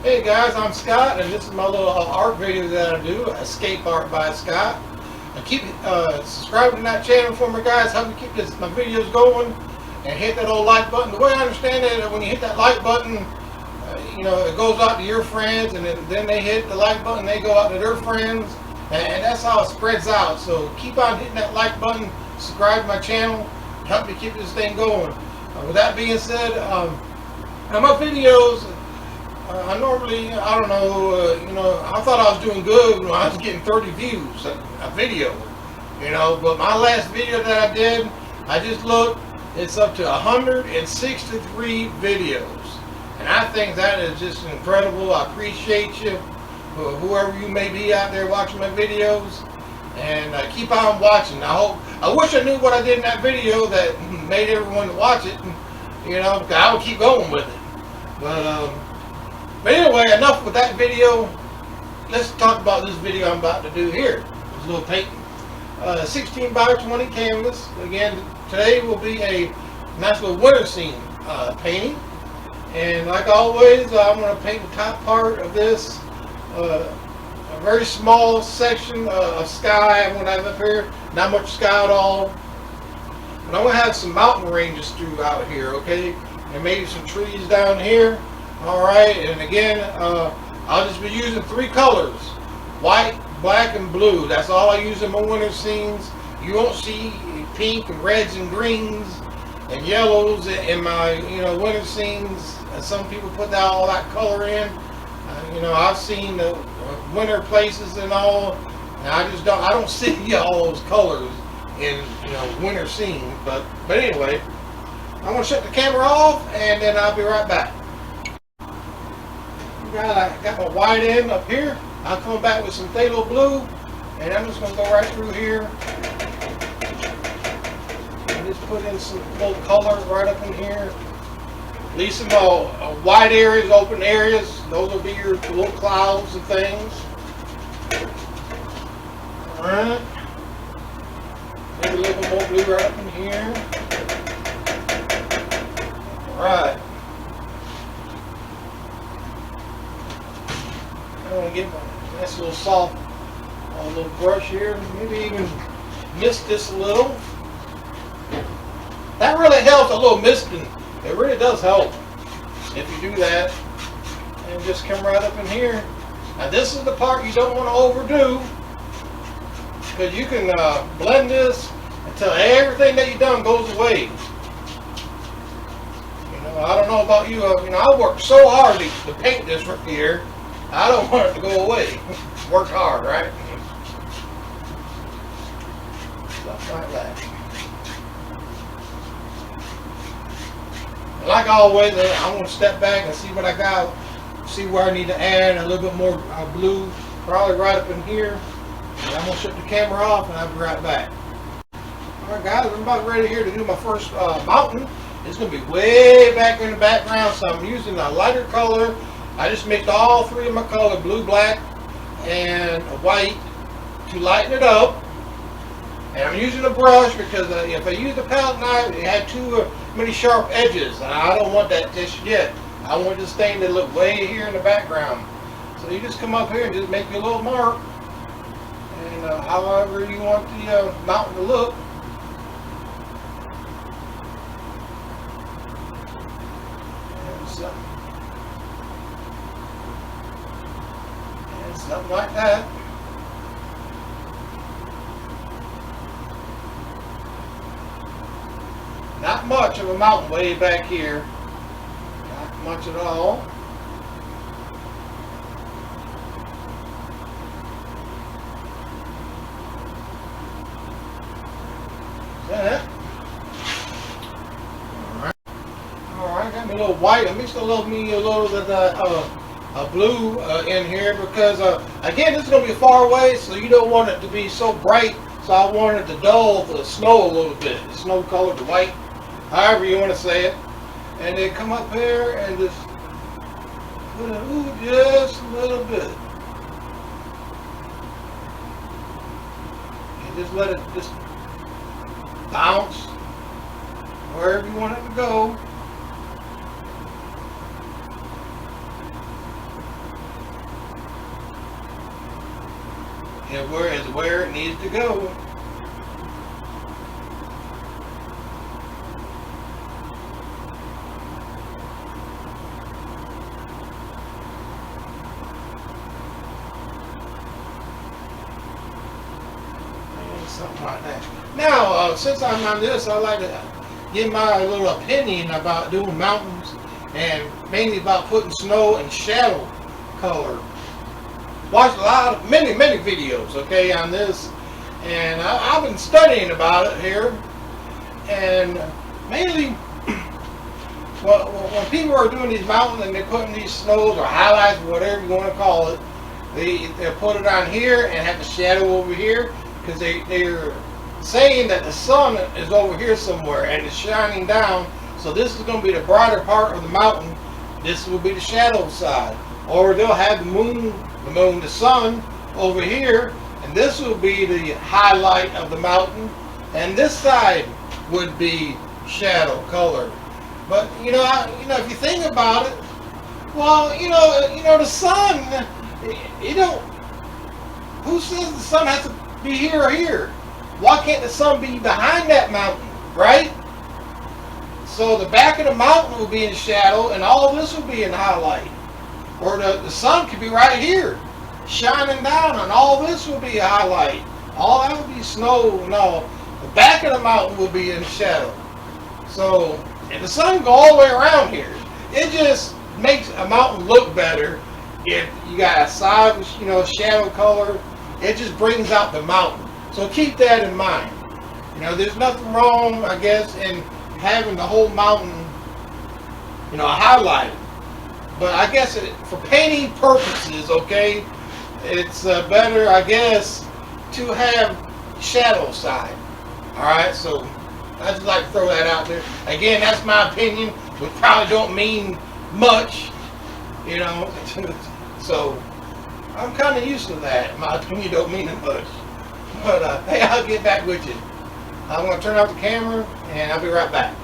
Hey guys, I'm Scott, and this is my little art video that I do, Escape Art by Scott. And keep subscribing to that channel for me, guys. Help me keep my videos going, and hit that old like button. The way I understand it, when you hit that like button, it goes out to your friends, and then they hit the like button, they go out to their friends, and that's how it spreads out. So keep on hitting that like button, subscribe to my channel, help me keep this thing going. With that being said, now my videos. I normally, I don't know, I thought I was doing good when I was getting 30 views a video, but my last video that I did, I just looked, it's up to 163 videos. And I think that is just incredible. I appreciate you, whoever you may be out there watching my videos, and keep on watching. I wish I knew what I did in that video that made everyone watch it, because I would keep going with it. But anyway, enough with that video. Let's talk about this video I'm about to do here. This little painting. 16 by 20 canvas. Again, today will be a nice little winter scene painting. And like always, I'm going to paint the top part of this. A very small section of sky I'm going to have up here. Not much sky at all. But I'm going to have some mountain ranges throughout here, okay? And maybe some trees down here. Alright, and again, I'll just be using three colors: white, black, and blue. That's all I use in my winter scenes. You won't see pink and reds and greens and yellows in my winter scenes. And some people put all that color in. I've seen the winter places and all, and I don't see all those colors in winter scenes. But anyway, I'm gonna shut the camera off, and then I'll be right back. I got my white end up here. I'll come back with some phthalo blue, and I'm just going to go right through here and just put in some little color right up in here. Leave some white areas, open areas. Those will be your little clouds and things. Alright. Maybe a little bit more blue right up in here. Alright. I'm going to get my nice little soft little brush here. Maybe even mist this a little. That really helps, a little misting. It really does help if you do that. And just come right up in here. Now this is the part you don't want to overdo, because you can blend this until everything that you've done goes away. I don't know about you. I worked so hard to paint this right here. I don't want it to go away. Work hard, right? Stuff like that. Like always, I'm going to step back and see what I got. See where I need to add a little bit more blue. Probably right up in here. And I'm going to shut the camera off, and I'll be right back. Alright guys, I'm about ready here to do my first mountain. It's going to be way back in the background, so I'm using a lighter color. I just mixed all three of my colors, blue, black, and white, to lighten it up. And I'm using a brush because if I use the palette knife, it had too many sharp edges, and I don't want that just yet. I want this thing to look way here in the background. So you just come up here and just make your little mark, and however you want the mountain to look. Something like that. Not much of a mountain way back here. Not much at all. Is that it? Alright, got me a little white. I mixed a little bit of blue in here because again, this is going to be far away, so you don't want it to be so bright. So I wanted to dull the snow a little bit, the snow color, the white, however you want to say it. And then come up here and just put it just a little bit, and just let it just bounce wherever you want it to go. and where it needs to go. And something like that. Now, since I'm on this, I like to give my little opinion about doing mountains, and mainly about putting snow and shadow color. Watched many videos, okay, on this, and I've been studying about it here, and mainly when people are doing these mountains and they're putting these snows or highlights or whatever you want to call it, they'll put it on here and have the shadow over here, because they're saying that the sun is over here somewhere and it's shining down, so this is going to be the brighter part of the mountain, this will be the shadow side. Or they'll have the sun over here, and this will be the highlight of the mountain, and this side would be shadow color. But if you think about it, well, the sun, who says the sun has to be here or here? Why can't the sun be behind that mountain, right? So the back of the mountain will be in shadow, and all this will be in highlight. Or the sun could be right here, shining down, and all this will be a highlight. All that will be snow. No, the back of the mountain will be in shadow. So if the sun go all the way around here, it just makes a mountain look better. If you got a side, shadow color, it just brings out the mountain. So keep that in mind. There's nothing wrong, I guess, in having the whole mountain, highlighted. But I guess for painting purposes, okay, it's better, I guess, to have shadow side. All right, so I just like to throw that out there. Again, that's my opinion, which probably don't mean much, So I'm kind of used to that. My opinion don't mean much. But hey, I'll get back with you. I'm going to turn off the camera, and I'll be right back.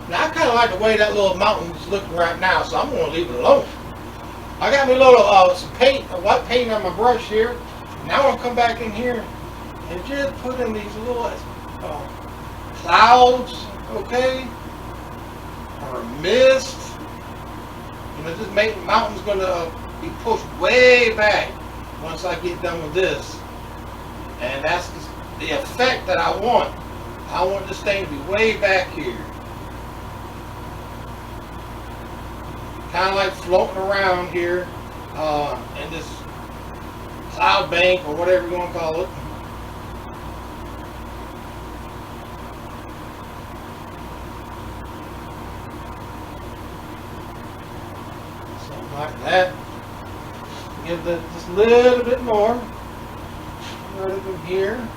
Now, I kind of like the way that little mountain's looking right now, so I'm going to leave it alone. I got me a little some paint, white paint on my brush here. Now I'm going to come back in here and just put in these little clouds, okay, or mist. This mountain's going to be pushed way back once I get done with this. And that's the effect that I want. I want this thing to be way back here. Kind of like floating around here in this cloud bank or whatever you want to call it. Something like that. Give that just a little bit more. Right up in here.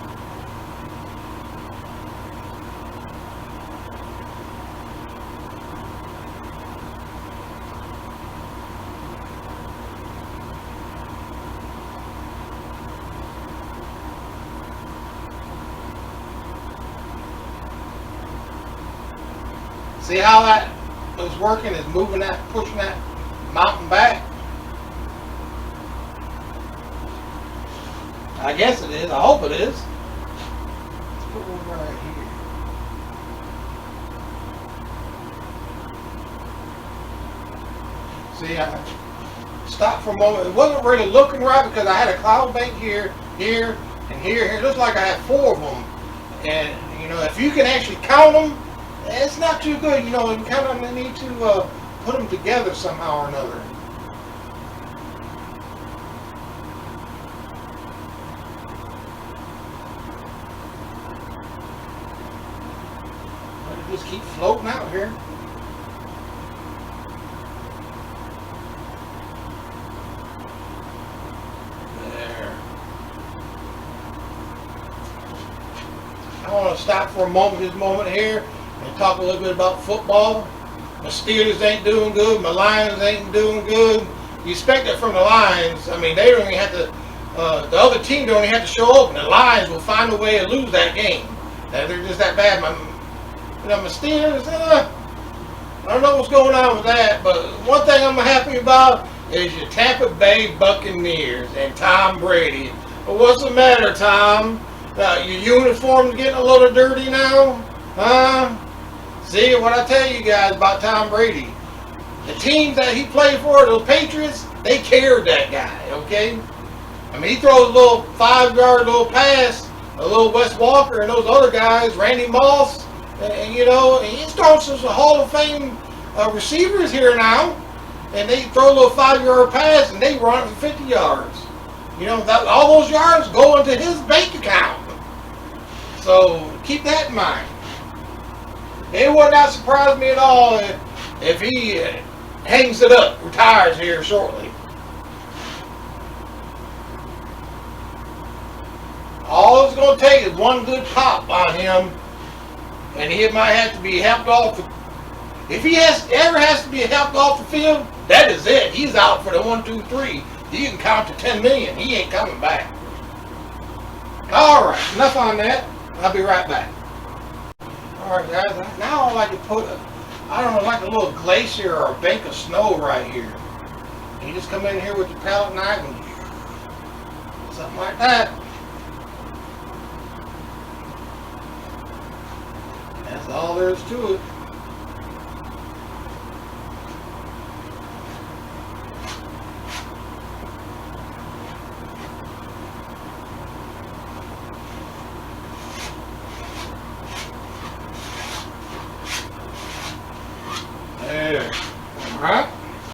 See how that is working, is moving that, pushing that mountain back? I guess it is. I hope it is. Let's put one right here. See, I stopped for a moment. It wasn't really looking right because I had a cloud bank here, here, and here. It looks like I had 4 of them. And, if you can actually count them, it's not too good. You kind of need to put them together somehow or another. Just keep floating out here. There. I want to stop for a moment, this moment here, and talk a little bit about football. My Steelers ain't doing good. My Lions ain't doing good. You expect that from the Lions. I mean, they don't even have to. The other team don't even have to show up, and the Lions will find a way to lose that game. They're just that bad. My Steelers, I don't know what's going on with that, but one thing I'm happy about is your Tampa Bay Buccaneers and Tom Brady. Well, what's the matter, Tom? Your uniform's getting a little dirty now? Huh? See, what I tell you guys about Tom Brady. The teams that he played for, those Patriots, they cared that guy, okay? I mean, he throws a little 5-yard little pass, a little Wes Walker and those other guys, Randy Moss, and you know, and he's throwing some Hall of Fame receivers here now, and they throw a little 5-yard pass and they run it for 50 yards. You know, all those yards go into his bank account. So keep that in mind. It would not surprise me at all if he hangs it up, retires here shortly. All it's going to take is one good pop on him, and he might have to be helped off. If he ever has to be helped off the field, that is it. He's out for the 1, 2, 3. You can count to 10 million. He ain't coming back. All right, enough on that. I'll be right back. All right, guys. Now I like to put like a little glacier or a bank of snow right here. And you just come in here with your palette knife and something like that. That's all there is to it. There. Alright.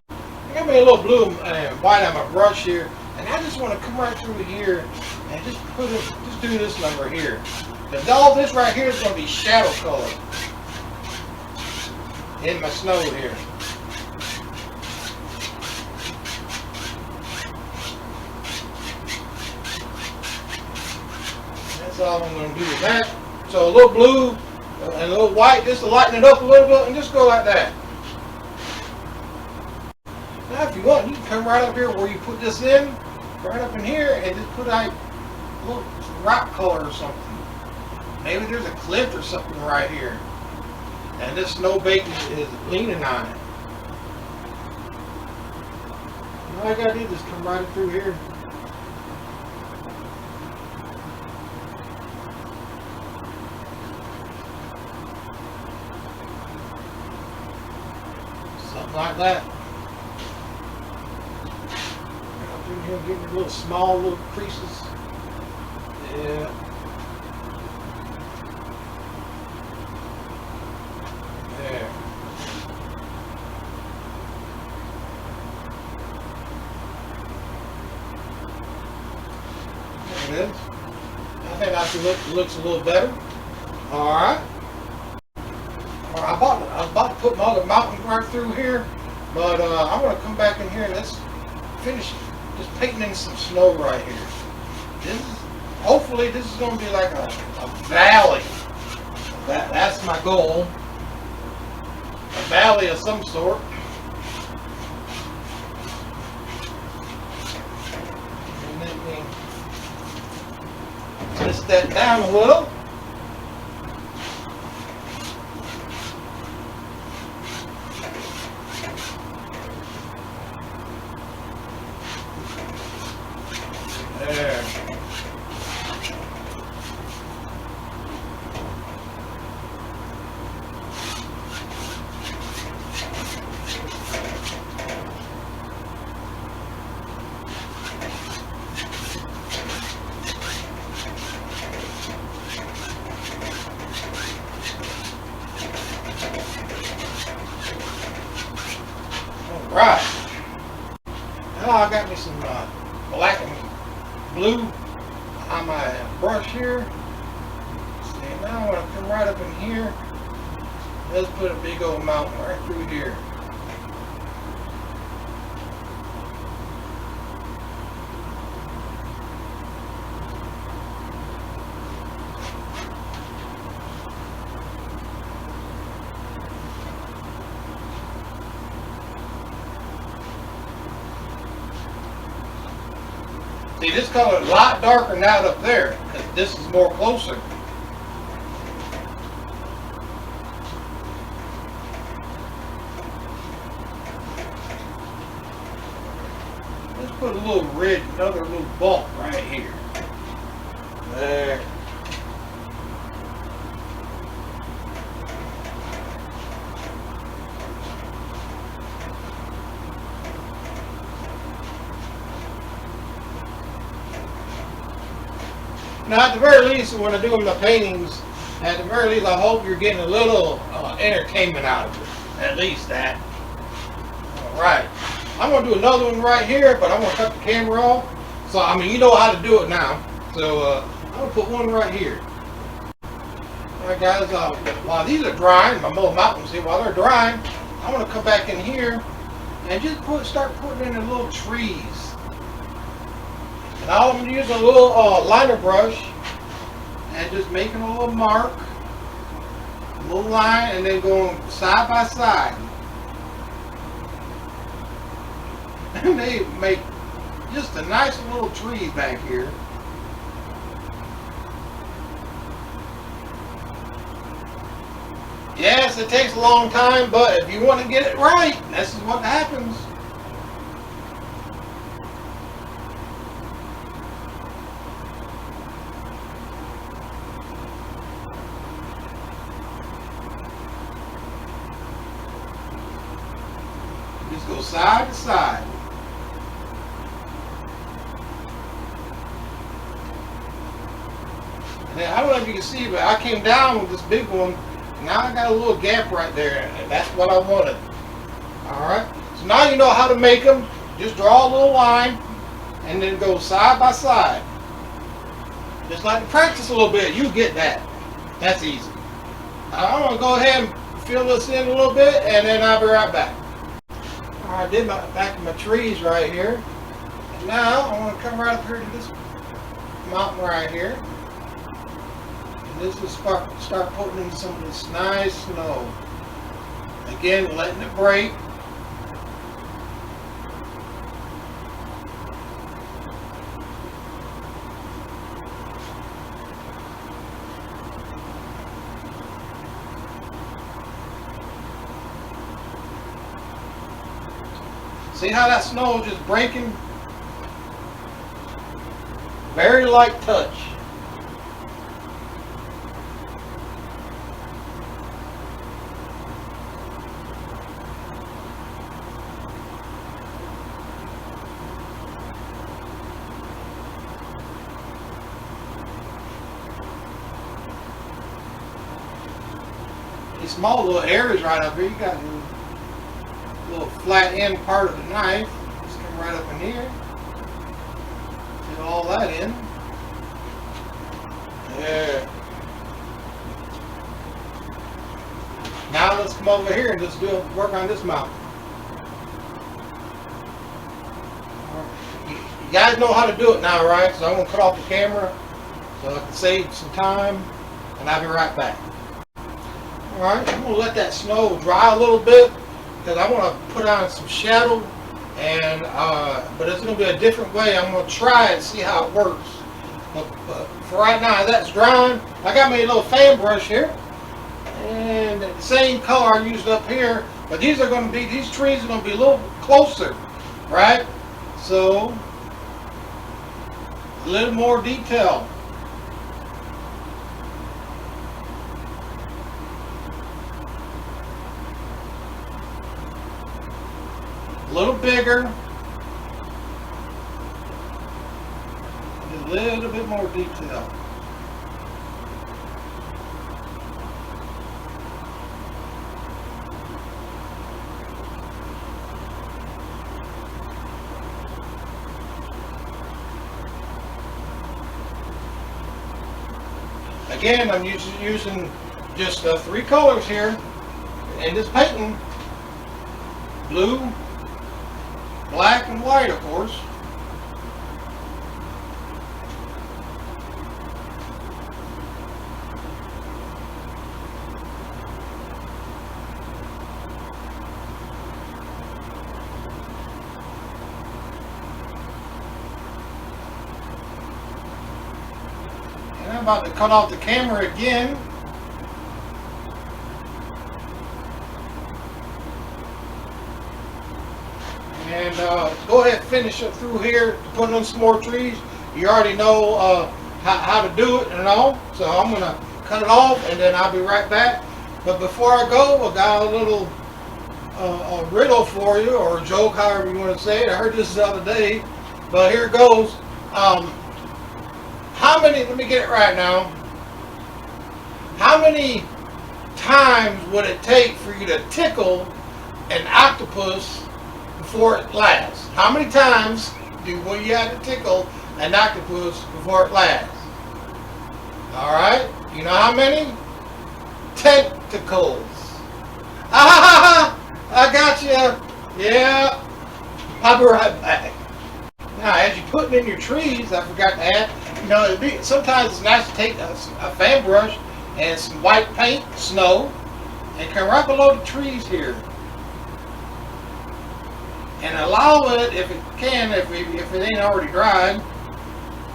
I got me a little blue and white on my brush here, and I just want to come right through here and just do this number here. Because all this right here is going to be shadow color in my snow here. That's all I'm going to do with that. So a little blue and a little white just to lighten it up a little bit, and just go like that. Now if you want, you can come right up here where you put this in, right up in here, and just put like a little rock color or something. Maybe there's a cliff or something right here, and this snowbank is leaning on it. All I gotta do is come right through here. Something like that. Up in here, getting little small little creases. Yeah. There. There it is. I think that looks a little better. All right. I was about to put my other mountain right through here, but I'm going to come back in here and let's finish just painting in some snow right here. Hopefully this is going to be like a valley. That's my goal. A valley of some sort. And let me twist that down a little. There. Right. Now I got me some black and blue on my brush here. See, now I want to come right up in here. Let's put a big old mountain right through here. See, this color is a lot darker now up there, because this is more closer. Let's put a little red, another little bump right here. There. Now, at the very least, when I'm doing the paintings, at the very least, I hope you're getting a little entertainment out of it. At least that. All right. I'm going to do another one right here, but I'm going to cut the camera off. So, I mean, you know how to do it now. So, I'm going to put one right here. All right, guys. While these are drying, my little mountains here, while they're drying, I'm going to come back in here and just start putting in the little trees. And I'm going to use a little liner brush and just making a little mark, a little line, and then going side by side. And they make just a nice little tree back here. Yes, it takes a long time, but if you want to get it right, this is what happens. Just go side to side. And then, I don't know if you can see, but I came down with this big one. Now I got a little gap right there, and that's what I wanted. Alright, so now you know how to make them. Just draw a little line, and then go side by side. Just like to practice a little bit, you get that. That's easy. I'm going to go ahead and fill this in a little bit, and then I'll be right back. Alright, I did my back of my trees right here. And now I want to come right up here to this mountain right here. And this is start putting in some of this nice snow. Again, letting it break. See how that snow is just breaking? Very light touch. These small little areas right up here, you got little flat end part of the knife. Just come right up in here. Get all that in. There. Now let's come over here and just work on this mountain. You guys know how to do it now, right? So I'm going to cut off the camera so I can save some time, and I'll be right back. Alright, I'm going to let that snow dry a little bit, because I want to put on some shadow, and but it's going to be a different way. I'm going to try and see how it works. But for right now, that's drying. I got me a little fan brush here, and the same color I used up here, but these trees are going to be a little closer, right? So a little more detail. A little bigger, a little bit more detail. Again, I'm using just 3 colors here in this painting: blue, black, and white, of course. And I'm about to cut off the camera again. And go ahead and finish up through here, put on some more trees. You already know how to do it and all. So I'm gonna cut it off and then I'll be right back. But before I go, I got a little a riddle for you, or a joke, however you want to say it. I heard this the other day, but here it goes. How many, let me get it right now. How many times would it take for you to tickle an octopus before it lasts? How many times will you have to tickle an octopus before it lasts? Alright, you know how many? Tentacles. Ah, I got you. Yeah, I'll be right back. Now, as you're putting in your trees, I forgot to add, you know, sometimes it's nice to take a fan brush and some white paint, snow, and come right below the trees here. And allow it, if it can, if it ain't already dried,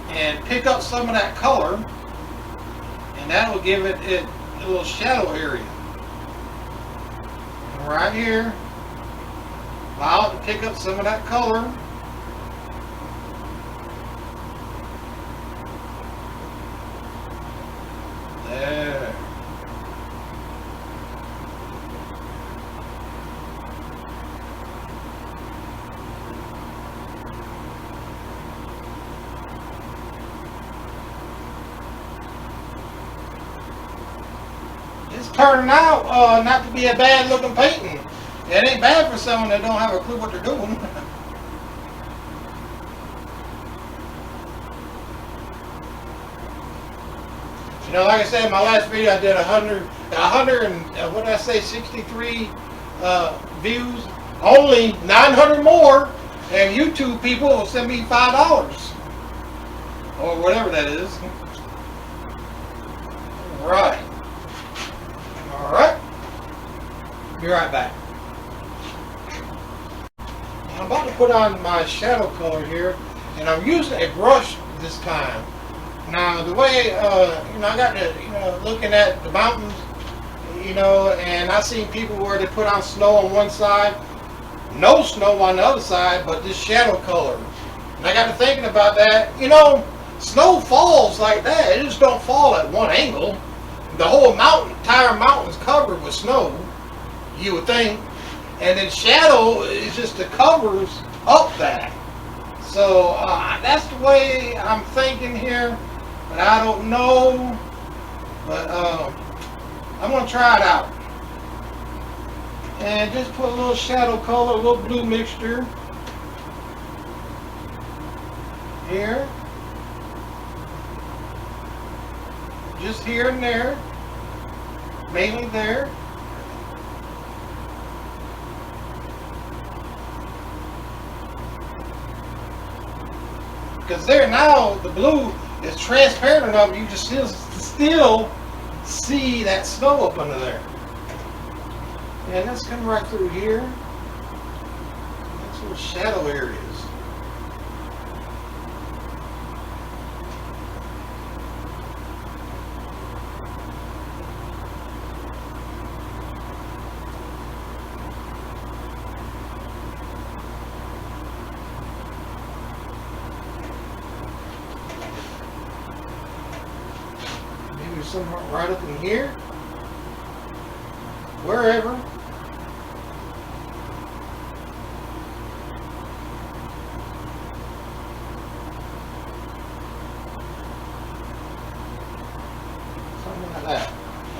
and pick up some of that color, and that will give it a little shadow area. And right here, allow it to pick up some of that color. There. It's turning out not to be a bad looking painting. It ain't bad for someone that don't have a clue what they're doing. You know, like I said in my last video, I did 100 and what did I say, 63 views. Only 900 more, and YouTube people will send me $5 or whatever that is. Right. All right. Be right back. I'm about to put on my shadow color here, and I'm using a brush this time. Now, the way, you know, I got to, you know, looking at the mountains, you know, and I seen people where they put on snow on one side, no snow on the other side, but this shadow color. And I got to thinking about that. You know, snow falls like that. It just don't fall at one angle. The whole mountain, entire mountain is covered with snow, you would think. And then shadow is just the covers up that. So that's the way I'm thinking here. But I don't know. But I'm going to try it out. And just put a little shadow color, a little blue mixture here. Just here and there. Mainly there. Because there now, the blue is transparent enough, you just still see that snow up under there. And that's coming right through here. That's little shadow areas. Somewhere right up in here, wherever. Something like that.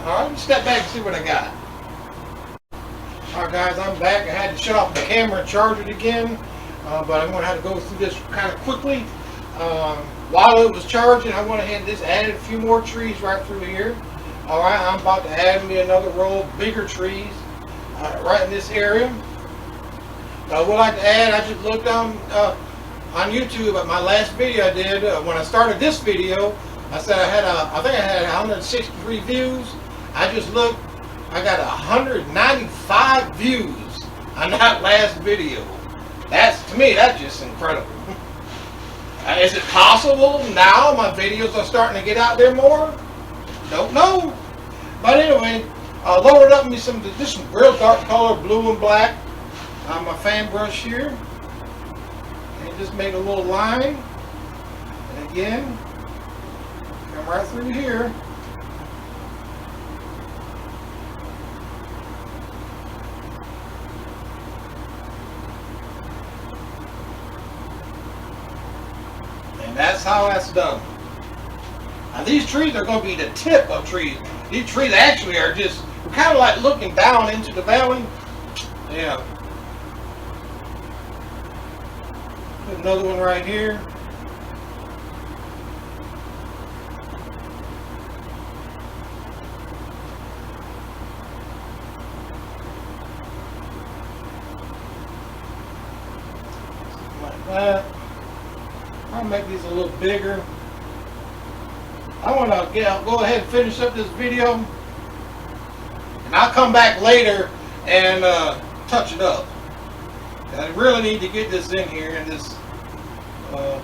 Alright, let's step back and see what I got. Alright guys, I'm back. I had to shut off the camera and charge it again, but I'm going to have to go through this kind of quickly. While it was charging, I went ahead and just added a few more trees right through here. Alright, I'm about to add me another row of bigger trees right in this area. I would like to add, I just looked on YouTube at my last video I did. When I started this video, I said I think I had 163 views. I just looked, I got 195 views on that last video. That's, to me, that's just incredible. Is it possible now my videos are starting to get out there more? Don't know. But anyway, I loaded up me some real dark color, blue and black, on my fan brush here. And just made a little line. And again, Come right through here. And that's how that's done. Now these trees are going to be the tip of trees. These trees actually are just kind of like looking down into the valley. Yeah. Put another one right here. Like that. I'll make these a little bigger. I want to go ahead and finish up this video, and I'll come back later and touch it up. I really need to get this in here, and this I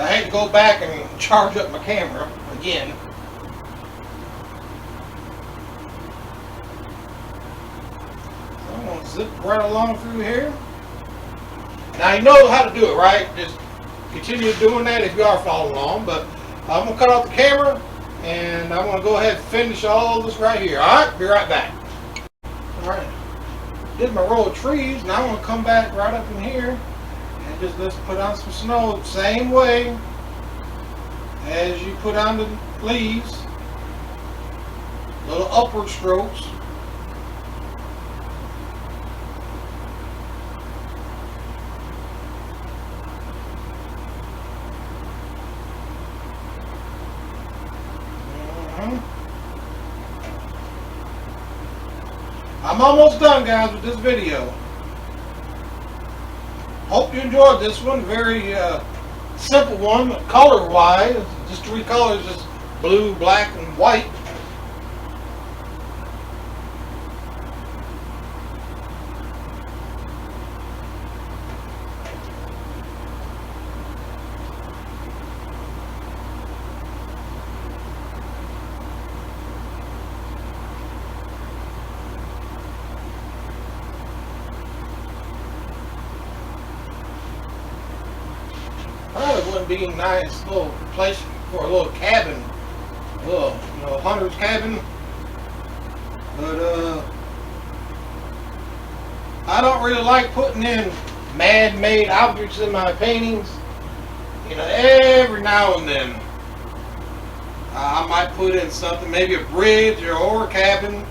had to go back and charge up my camera again. So I'm going to zip right along through here. Now you know how to do it, right? Just continue doing that if you are following along, but I'm going to cut off the camera, and I'm going to go ahead and finish all this right here. Alright, be right back. Alright, did my row of trees. Now I'm going to come back right up in here, and just let's put on some snow. Same way as you put on the leaves. Little upward strokes. I'm almost done, guys, with this video. Hope you enjoyed this one. Very simple one, color-wise. Just 3 colors, just blue, black, and white. It wouldn't be a nice little place for a little cabin, a little, hunter's cabin. But I don't really like putting in man-made objects in my paintings. Every now and then I might put in something, maybe a bridge or a cabin.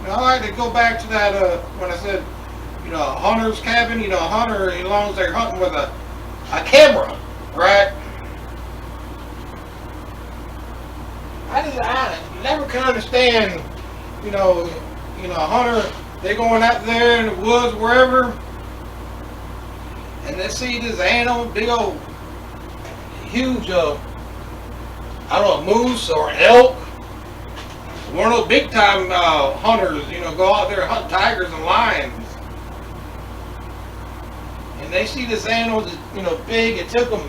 I like to go back to that when I said, a hunter's cabin. A hunter, as long as they're hunting with a camera, right? I never can understand, a hunter, they going out there in the woods, wherever, and they see this animal, big old, huge, I don't know, moose or an elk. One of those big time hunters, go out there and hunt tigers and lions. And they see this animal that's, big. It took them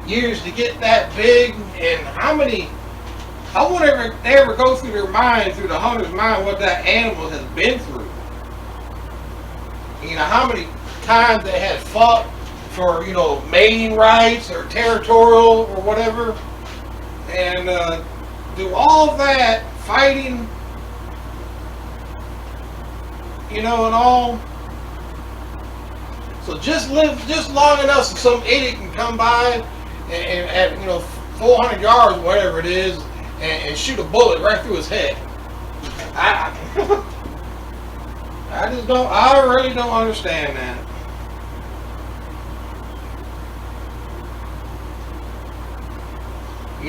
years to get that big. And I wonder if they ever go through their mind, through the hunter's mind, what that animal has been through. How many times they had fought for, mating rights or territorial or whatever. And do all that fighting, and all. So just live just long enough so some idiot can come by and at 400 yards, whatever it is, and shoot a bullet right through his head. I really don't understand that.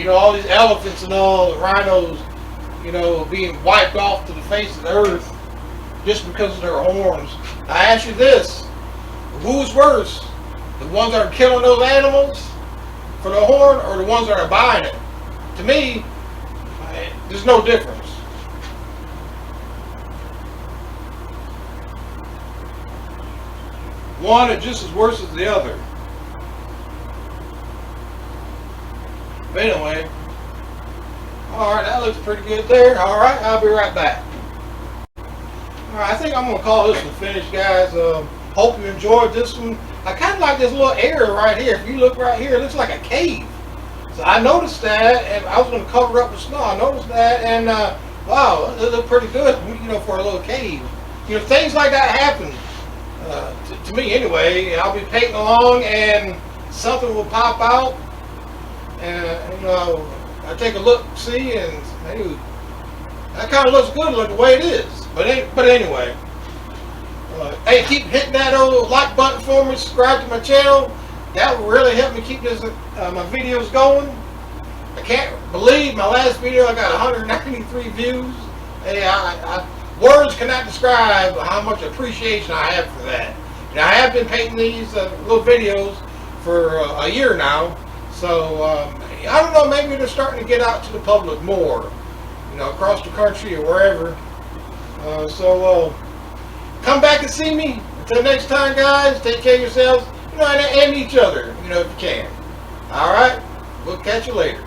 All these elephants and all the rhinos, being wiped off to the face of the earth just because of their horns. I ask you this. Who's worse? The ones that are killing those animals for the horn, or the ones that are buying it? To me, there's no difference. One is just as worse as the other. But anyway, alright, that looks pretty good there. Alright, I'll be right back. Alright, I think I'm going to call this one finished, guys. Hope you enjoyed this one. I kind of like this little area right here. If you look right here, it looks like a cave. So I noticed that, and I was going to cover it up with snow. I noticed that, and wow, it looked pretty good, you know, for a little cave. You know, things like that happen to me anyway. I'll be painting along, and something will pop out, and you know, I take a look, see, and hey, that kind of looks good, like the way it is. But anyway, hey, keep hitting that old like button for me. Subscribe to my channel. That will really help me keep this my videos going. I can't believe my last video I got 193 views. Hey, words cannot describe how much appreciation I have for that. And I have been painting these little videos for a year now, so I don't know, maybe they're starting to get out to the public more, you know, across the country or wherever. So come back and see me. Until next time, guys, take care of yourselves, you know, and each other, you know, if you can. All right, we'll catch you later.